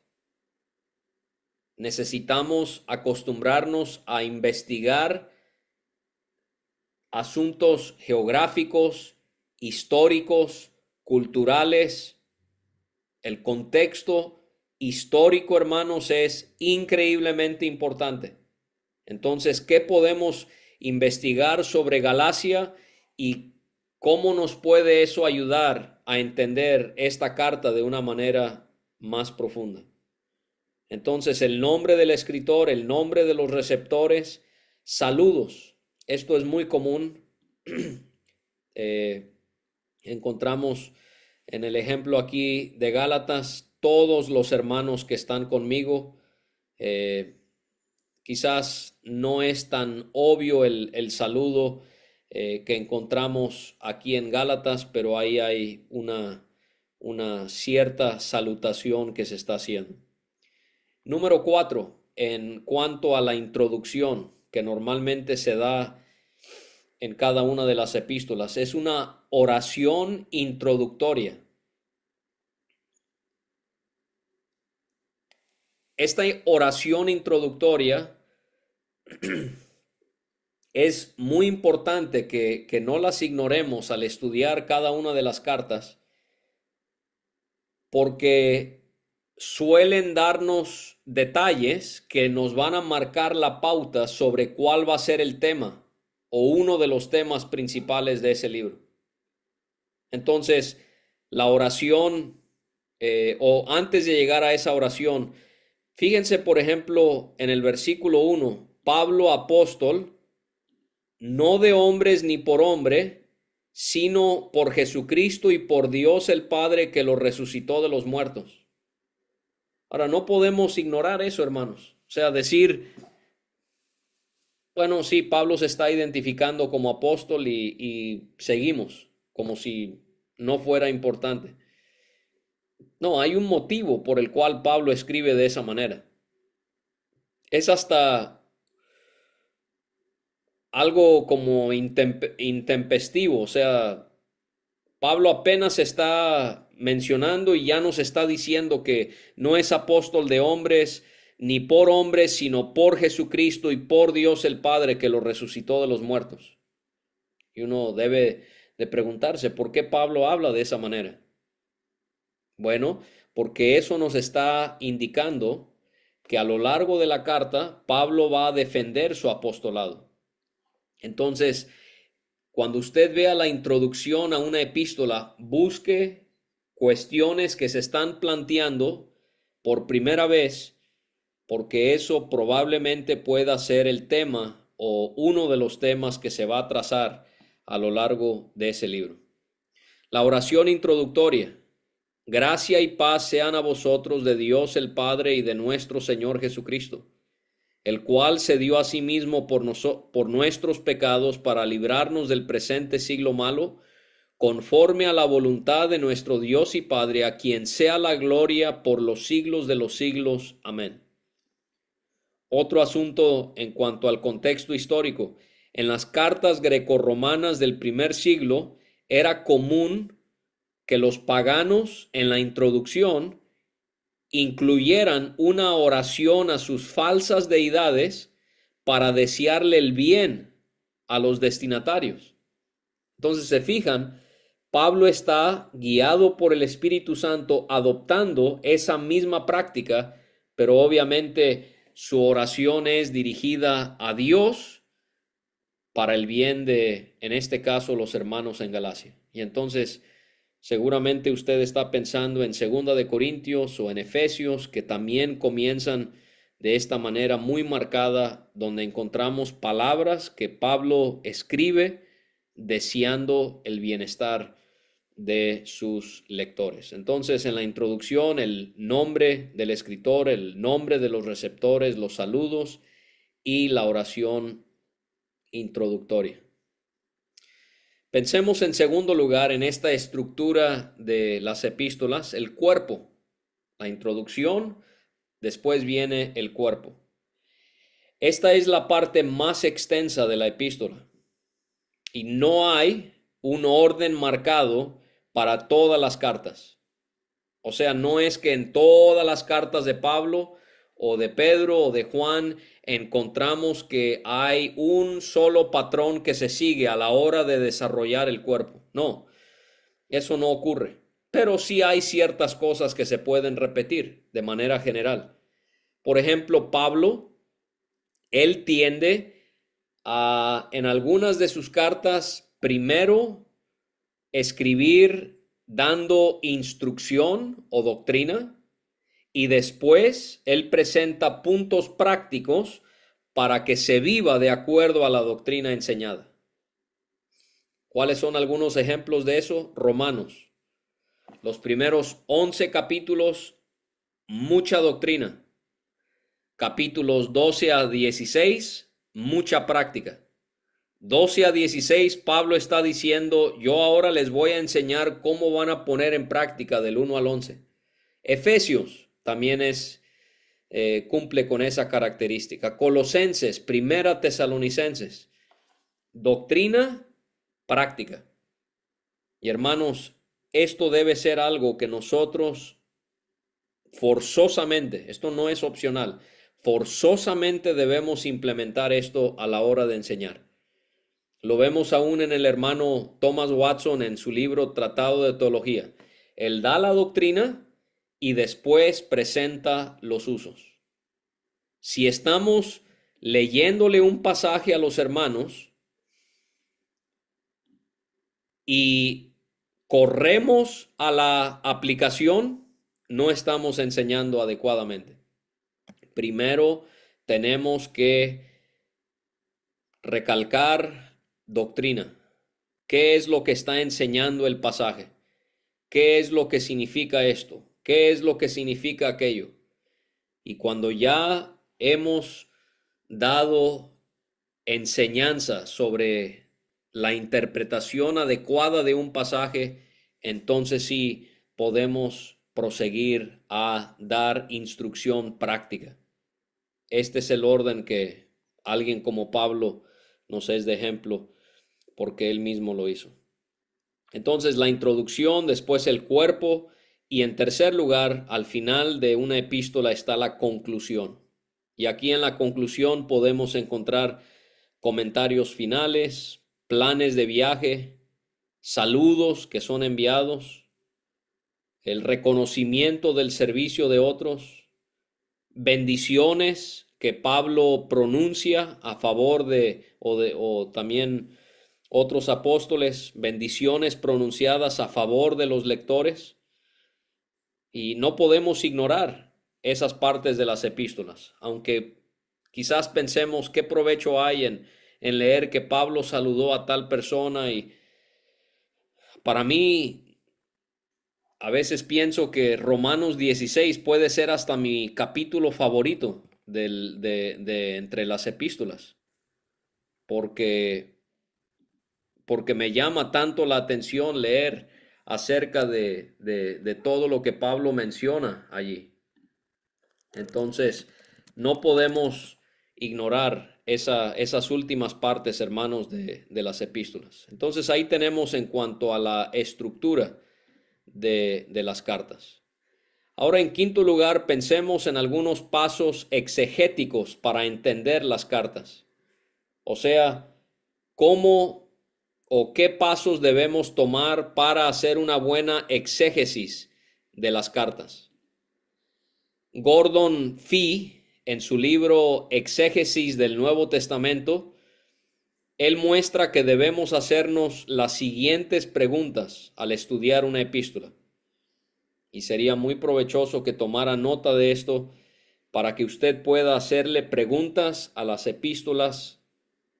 Speaker 1: Necesitamos acostumbrarnos a investigar asuntos geográficos, históricos, culturales. El contexto histórico, hermanos, es increíblemente importante. Entonces, ¿qué podemos investigar sobre Galacia y cómo nos puede eso ayudar a entender esta carta de una manera más profunda? Entonces, el nombre del escritor, el nombre de los receptores, saludos. Esto es muy común. Eh, encontramos en el ejemplo aquí de Gálatas, todos los hermanos que están conmigo. Quizás no es tan obvio el saludo que encontramos aquí en Gálatas, pero ahí hay una cierta salutación que se está haciendo. Número 4, en cuanto a la introducción que normalmente se da en cada una de las epístolas, es una oración introductoria. Esta oración introductoria es muy importante que no las ignoremos al estudiar cada una de las cartas, porque suelen darnos detalles que nos van a marcar la pauta sobre cuál va a ser el tema o uno de los temas principales de ese libro. Entonces, la oración, o antes de llegar a esa oración, fíjense, por ejemplo, en el versículo 1, Pablo apóstol, no de hombres ni por hombre, sino por Jesucristo y por Dios el Padre que lo resucitó de los muertos. Ahora, no podemos ignorar eso, hermanos. O sea, decir, bueno, sí, Pablo se está identificando como apóstol y seguimos, como si no fuera importante. No, hay un motivo por el cual Pablo escribe de esa manera. Es hasta algo como intempestivo, o sea, Pablo apenas está mencionando y ya nos está diciendo que no es apóstol de hombres ni por hombres, sino por Jesucristo y por Dios el Padre que lo resucitó de los muertos. Y uno debe de preguntarse, ¿por qué Pablo habla de esa manera? Bueno, porque eso nos está indicando que a lo largo de la carta Pablo va a defender su apostolado. Entonces, cuando usted vea la introducción a una epístola, busque cuestiones que se están planteando por primera vez, porque eso probablemente pueda ser el tema o uno de los temas que se va a trazar a lo largo de ese libro. La oración introductoria. Gracia y paz sean a vosotros de Dios el Padre y de nuestro Señor Jesucristo, el cual se dio a sí mismo por nuestros pecados para librarnos del presente siglo malo, conforme a la voluntad de nuestro Dios y Padre, a quien sea la gloria por los siglos de los siglos. Amén. Otro asunto en cuanto al contexto histórico. En las cartas grecorromanas del primer siglo era común que los paganos en la introducción incluyeran una oración a sus falsas deidades para desearle el bien a los destinatarios. Entonces, se fijan, Pablo está guiado por el Espíritu Santo adoptando esa misma práctica, pero obviamente su oración es dirigida a Dios para el bien de, en este caso, los hermanos en Galacia. Y entonces, seguramente usted está pensando en Segunda de Corintios o en Efesios, que también comienzan de esta manera muy marcada, donde encontramos palabras que Pablo escribe deseando el bienestar de sus lectores. Entonces, en la introducción, el nombre del escritor, el nombre de los receptores, los saludos y la oración introductoria. Pensemos en segundo lugar en esta estructura de las epístolas, el cuerpo. La introducción, después viene el cuerpo. Esta es la parte más extensa de la epístola y no hay un orden marcado para todas las cartas. O sea, no es que en todas las cartas de Pablo o de Pedro o de Juan encontramos que hay un solo patrón que se sigue a la hora de desarrollar el cuerpo. No, eso no ocurre. Pero sí hay ciertas cosas que se pueden repetir de manera general. Por ejemplo, Pablo, él tiende a, en algunas de sus cartas, primero escribir dando instrucción o doctrina, y después él presenta puntos prácticos para que se viva de acuerdo a la doctrina enseñada. ¿Cuáles son algunos ejemplos de eso? Romanos. Los primeros 11 capítulos, mucha doctrina. Capítulos 12 a 16, mucha práctica. 12 a 16, Pablo está diciendo, yo ahora les voy a enseñar cómo van a poner en práctica del 1 al 11. Efesios también cumple con esa característica. Colosenses, Primera Tesalonicenses, doctrina, práctica. Y hermanos, esto debe ser algo que nosotros forzosamente, esto no es opcional, forzosamente debemos implementar esto a la hora de enseñar. Lo vemos aún en el hermano Thomas Watson en su libro Tratado de Teología. Él da la doctrina y después presenta los usos. Si estamos leyéndole un pasaje a los hermanos y corremos a la aplicación, no estamos enseñando adecuadamente. Primero tenemos que recalcar doctrina. ¿Qué es lo que está enseñando el pasaje? ¿Qué es lo que significa esto? ¿Qué es lo que significa aquello? Y cuando ya hemos dado enseñanza sobre la interpretación adecuada de un pasaje, entonces sí podemos proseguir a dar instrucción práctica. Este es el orden que alguien como Pablo nos es de ejemplo porque él mismo lo hizo. Entonces la introducción, después el cuerpo y en tercer lugar, al final de una epístola está la conclusión. Y aquí en la conclusión podemos encontrar comentarios finales, planes de viaje, saludos que son enviados, el reconocimiento del servicio de otros, bendiciones que Pablo pronuncia a favor o también otros apóstoles, bendiciones pronunciadas a favor de los lectores. Y no podemos ignorar esas partes de las epístolas, aunque quizás pensemos qué provecho hay en en leer que Pablo saludó a tal persona y para mí a veces pienso que Romanos 16 puede ser hasta mi capítulo favorito de entre las epístolas, porque, porque me llama tanto la atención leer acerca de todo lo que Pablo menciona allí. Entonces, no podemos ignorar esas últimas partes, hermanos, de las epístolas. Entonces, ahí tenemos en cuanto a la estructura de las cartas. Ahora, en quinto lugar, pensemos en algunos pasos exegéticos para entender las cartas. O sea, cómo o qué pasos debemos tomar para hacer una buena exégesis de las cartas. Gordon Fee, en su libro Exégesis del Nuevo Testamento, él muestra que debemos hacernos las siguientes preguntas al estudiar una epístola. Y sería muy provechoso que tomara nota de esto para que usted pueda hacerle preguntas a las epístolas,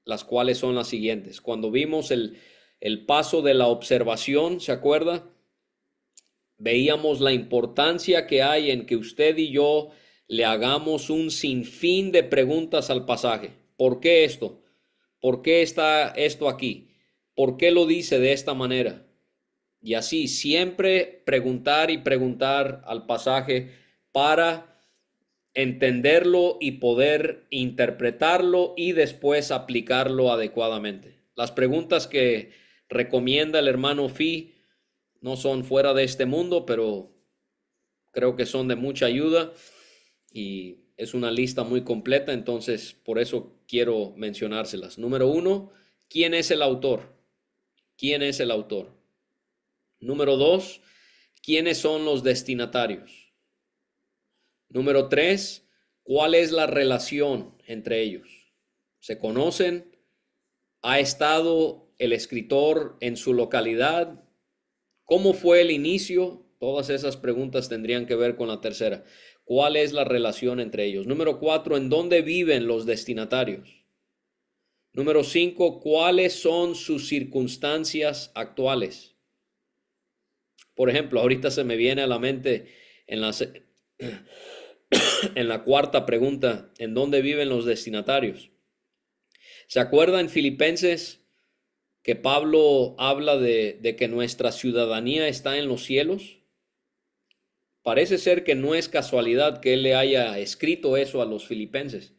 Speaker 1: las cuales son las siguientes. Cuando vimos el paso de la observación, ¿se acuerda? Veíamos la importancia que hay en que usted y yo le hagamos un sinfín de preguntas al pasaje. ¿Por qué esto? ¿Por qué está esto aquí? ¿Por qué lo dice de esta manera? Y así siempre preguntar y preguntar al pasaje para entenderlo y poder interpretarlo y después aplicarlo adecuadamente. Las preguntas que recomienda el hermano Fee no son fuera de este mundo, pero creo que son de mucha ayuda y es una lista muy completa, entonces por eso quiero mencionárselas. Número uno, ¿quién es el autor? ¿Quién es el autor? Número dos, ¿quiénes son los destinatarios? Número tres, ¿cuál es la relación entre ellos? ¿Se conocen? ¿Ha estado el escritor en su localidad? ¿Cómo fue el inicio? Todas esas preguntas tendrían que ver con la tercera. ¿Cuál es la relación entre ellos? Número cuatro, ¿en dónde viven los destinatarios? Número cinco, ¿cuáles son sus circunstancias actuales? Por ejemplo, ahorita se me viene a la mente en la, en la cuarta pregunta, ¿en dónde viven los destinatarios? ¿Se acuerdan en Filipenses que Pablo habla de que nuestra ciudadanía está en los cielos? Parece ser que no es casualidad que él le haya escrito eso a los filipenses,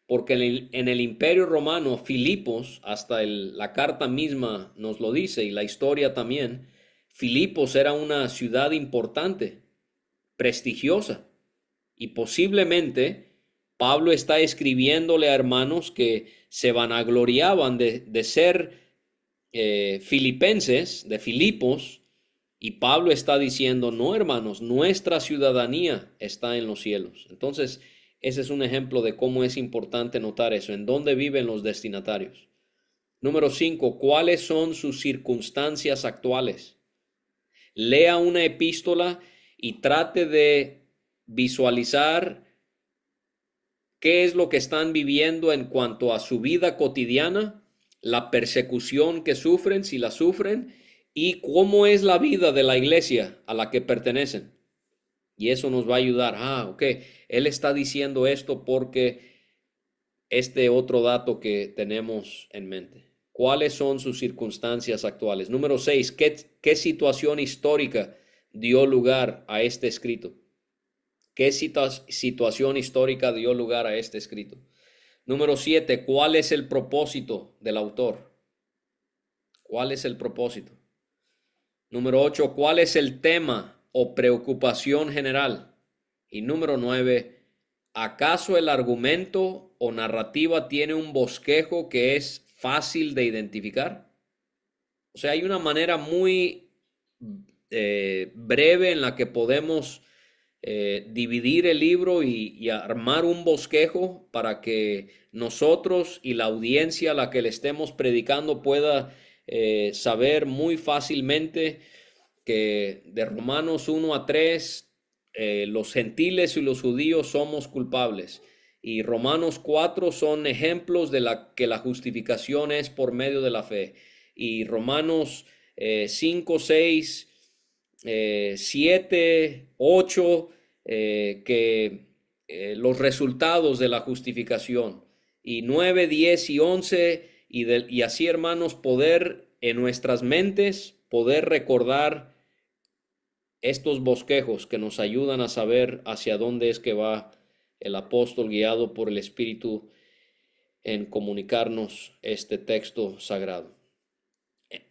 Speaker 1: porque en el Imperio Romano, Filipos, hasta la carta misma nos lo dice y la historia también, Filipos era una ciudad importante, prestigiosa, y posiblemente Pablo está escribiéndole a hermanos que se vanagloriaban de ser filipenses, de Filipos, y Pablo está diciendo, no hermanos, nuestra ciudadanía está en los cielos. Entonces, ese es un ejemplo de cómo es importante notar eso, en dónde viven los destinatarios. Número 5, ¿cuáles son sus circunstancias actuales? Lea una epístola y trate de visualizar qué es lo que están viviendo en cuanto a su vida cotidiana, la persecución que sufren, si la sufren, y cómo es la vida de la iglesia a la que pertenecen. Y eso nos va a ayudar. Ok, él está diciendo esto porque este otro dato que tenemos en mente. ¿Cuáles son sus circunstancias actuales? Número 6, ¿qué situación histórica dio lugar a este escrito? ¿Qué situación histórica dio lugar a este escrito? Número 7, ¿cuál es el propósito del autor? ¿Cuál es el propósito? Número 8, ¿cuál es el tema o preocupación general? Y número 9, ¿acaso el argumento o narrativa tiene un bosquejo que es fácil de identificar? O sea, hay una manera muy breve en la que podemos dividir el libro y armar un bosquejo para que nosotros y la audiencia a la que le estemos predicando pueda saber muy fácilmente que de Romanos 1 a 3 los gentiles y los judíos somos culpables Y Romanos 4 son ejemplos de que la justificación es por medio de la fe. Y Romanos 5, 6, 7, 8, los resultados de la justificación. Y 9, 10 y 11, y así, hermanos, poder en nuestras mentes, poder recordar estos bosquejos que nos ayudan a saber hacia dónde es que va el apóstol guiado por el Espíritu en comunicarnos este texto sagrado.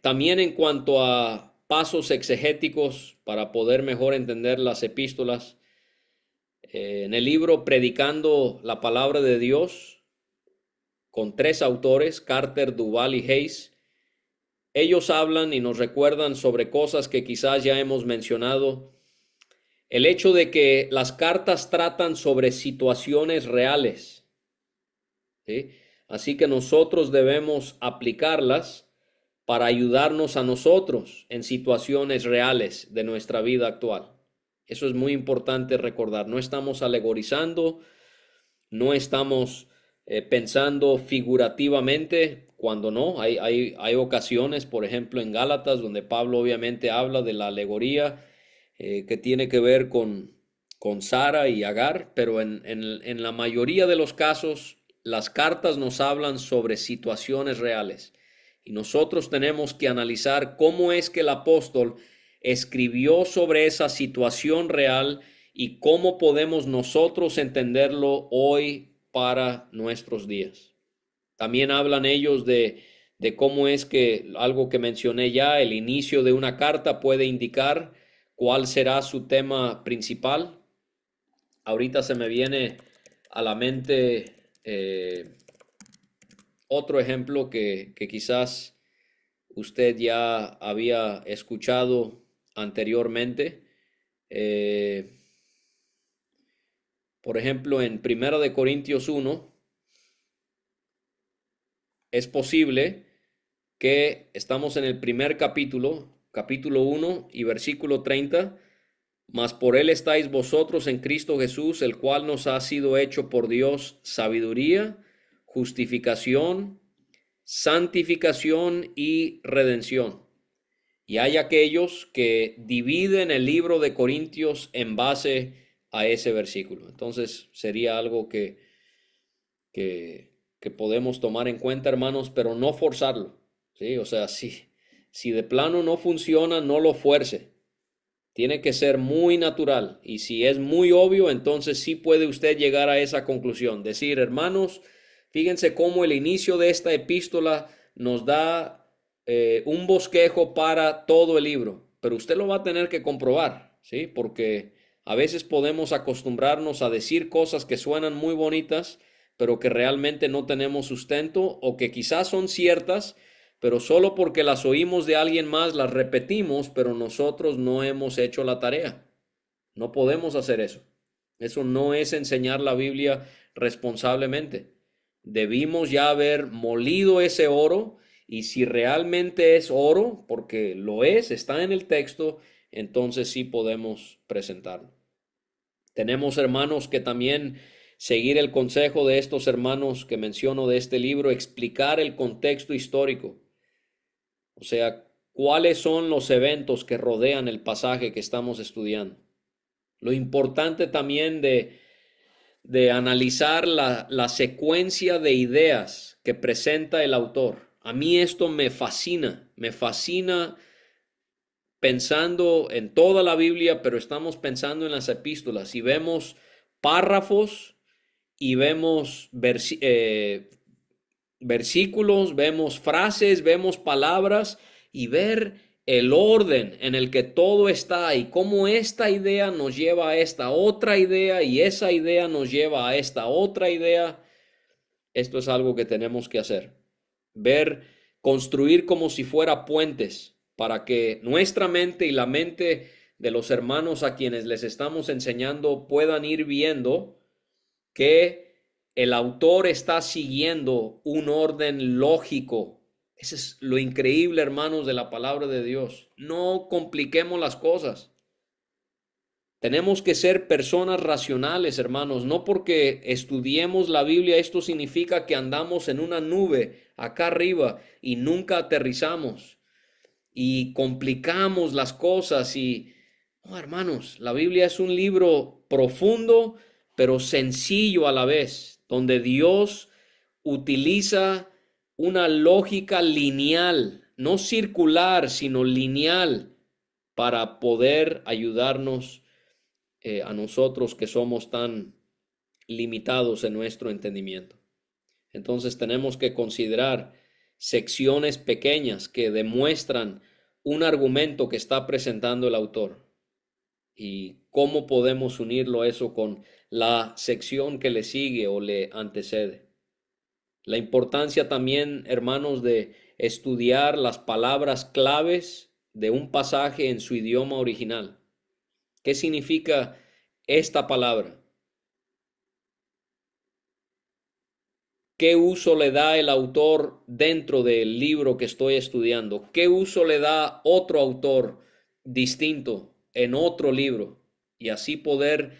Speaker 1: También en cuanto a pasos exegéticos para poder mejor entender las epístolas, en el libro Predicando la Palabra de Dios, con 3 autores, Carter, Duval y Hayes, ellos hablan y nos recuerdan sobre cosas que quizás ya hemos mencionado. El hecho de que las cartas tratan sobre situaciones reales, ¿sí? Así que nosotros debemos aplicarlas para ayudarnos a nosotros en situaciones reales de nuestra vida actual. Eso es muy importante recordar. No estamos alegorizando, no estamos pensando figurativamente, cuando no. Hay ocasiones, por ejemplo, en Gálatas, donde Pablo obviamente habla de la alegoría que tiene que ver con Sara y Agar, pero en la mayoría de los casos, las cartas nos hablan sobre situaciones reales. Y nosotros tenemos que analizar cómo es que el apóstol escribió sobre esa situación real y cómo podemos nosotros entenderlo hoy para nuestros días. También hablan ellos de cómo es que, algo que mencioné ya, el inicio de una carta puede indicar cuál será su tema principal. Ahorita se me viene a la mente otro ejemplo que quizás usted ya había escuchado anteriormente. Eh, por ejemplo, en Primera de Corintios 1, es posible que estamos en el primer capítulo, capítulo 1 y versículo 30, mas por él estáis vosotros en Cristo Jesús, el cual nos ha sido hecho por Dios sabiduría, justificación, santificación y redención. Y hay aquellos que dividen el libro de Corintios en base a ese versículo. Entonces sería algo que podemos tomar en cuenta, hermanos, pero no forzarlo, ¿sí? O sea, si de plano no funciona, no lo fuerce. Tiene que ser muy natural. Y si es muy obvio, entonces sí puede usted llegar a esa conclusión. Decir, hermanos, fíjense cómo el inicio de esta epístola nos da un bosquejo para todo el libro. Pero usted lo va a tener que comprobar, ¿sí? Porque a veces podemos acostumbrarnos a decir cosas que suenan muy bonitas, pero que realmente no tenemos sustento o que quizás son ciertas, pero solo porque las oímos de alguien más las repetimos, pero nosotros no hemos hecho la tarea. No podemos hacer eso. Eso no es enseñar la Biblia responsablemente. Debimos ya haber molido ese oro, y si realmente es oro, porque lo es, está en el texto, entonces sí podemos presentarlo. Tenemos, hermanos, que también seguir el consejo de estos hermanos que menciono de este libro, explicar el contexto histórico. O sea, cuáles son los eventos que rodean el pasaje que estamos estudiando. Lo importante también de analizar la secuencia de ideas que presenta el autor. A mí esto me fascina pensando en toda la Biblia, pero estamos pensando en las epístolas y vemos párrafos y vemos versículos, vemos frases, vemos palabras, y ver el orden en el que todo está y cómo esta idea nos lleva a esta otra idea y esa idea nos lleva a esta otra idea. Esto es algo que tenemos que hacer. Ver, construir como si fuera puentes para que nuestra mente y la mente de los hermanos a quienes les estamos enseñando puedan ir viendo que el autor está siguiendo un orden lógico. Eso es lo increíble, hermanos, de la palabra de Dios. No compliquemos las cosas. Tenemos que ser personas racionales, hermanos. No porque estudiemos la Biblia, esto significa que andamos en una nube acá arriba y nunca aterrizamos y complicamos las cosas y, no, hermanos, la Biblia es un libro profundo, pero sencillo a la vez, donde Dios utiliza una lógica lineal, no circular, sino lineal, para poder ayudarnos a nosotros que somos tan limitados en nuestro entendimiento. Entonces tenemos que considerar secciones pequeñas que demuestran un argumento que está presentando el autor y cómo podemos unirlo eso con la sección que le sigue o le antecede. La importancia también, hermanos, de estudiar las palabras claves de un pasaje en su idioma original. ¿Qué significa esta palabra? ¿Qué uso le da el autor dentro del libro que estoy estudiando? ¿Qué uso le da otro autor distinto en otro libro? Y así poder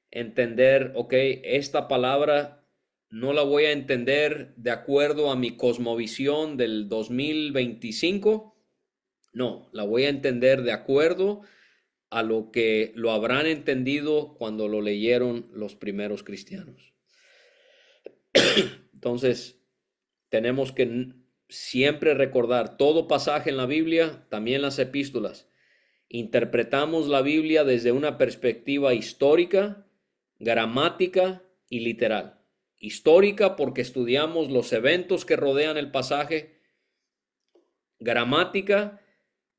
Speaker 1: entender, ok, esta palabra no la voy a entender de acuerdo a mi cosmovisión del 2025. No, la voy a entender de acuerdo a lo que lo habrán entendido cuando lo leyeron los primeros cristianos. Entonces, tenemos que siempre recordar todo pasaje en la Biblia, también las epístolas. Interpretamos la Biblia desde una perspectiva histórica, gramática y literal. Histórica porque estudiamos los eventos que rodean el pasaje. Gramática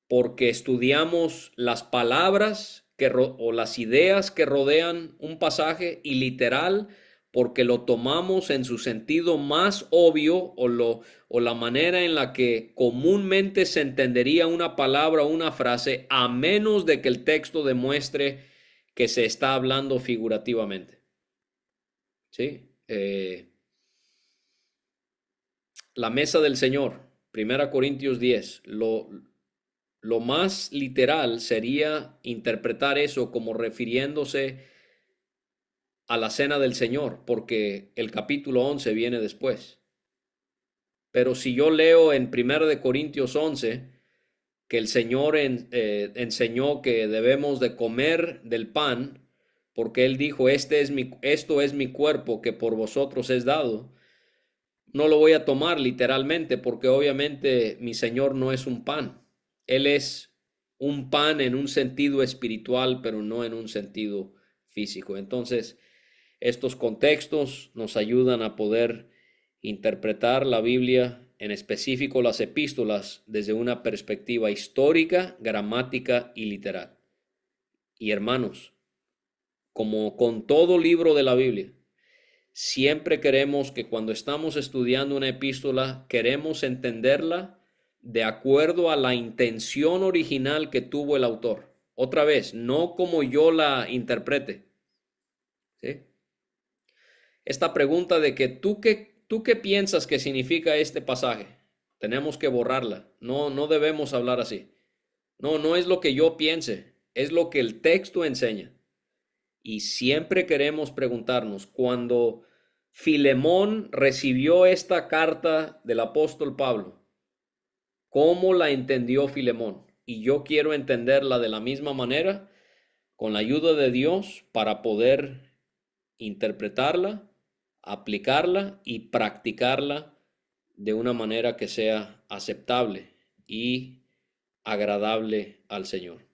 Speaker 1: porque estudiamos las palabras o las ideas que rodean un pasaje, y literal porque lo tomamos en su sentido más obvio o la manera en la que comúnmente se entendería una palabra o una frase, a menos de que el texto demuestre que se está hablando figurativamente. ¿Sí? La mesa del Señor, 1 Corintios 10, lo más literal sería interpretar eso como refiriéndose a la cena del Señor, porque el capítulo 11 viene después. Pero si yo leo en 1 Corintios 11 que el Señor enseñó que debemos de comer del pan, porque Él dijo, esto es mi cuerpo que por vosotros es dado, no lo voy a tomar literalmente, porque obviamente mi Señor no es un pan. Él es un pan en un sentido espiritual, pero no en un sentido físico. Entonces, estos contextos nos ayudan a poder interpretar la Biblia, en específico las epístolas, desde una perspectiva histórica, gramática y literal. Y hermanos, como con todo libro de la Biblia, siempre queremos que cuando estamos estudiando una epístola, queremos entenderla de acuerdo a la intención original que tuvo el autor. Otra vez, no como yo la interprete. ¿Sí? Esta pregunta de que tú qué piensas que significa este pasaje, tenemos que borrarla. No, no debemos hablar así. No, no es lo que yo piense, es lo que el texto enseña. Y siempre queremos preguntarnos, cuando Filemón recibió esta carta del apóstol Pablo, ¿cómo la entendió Filemón? Y yo quiero entenderla de la misma manera, con la ayuda de Dios, para poder interpretarla, aplicarla y practicarla de una manera que sea aceptable y agradable al Señor.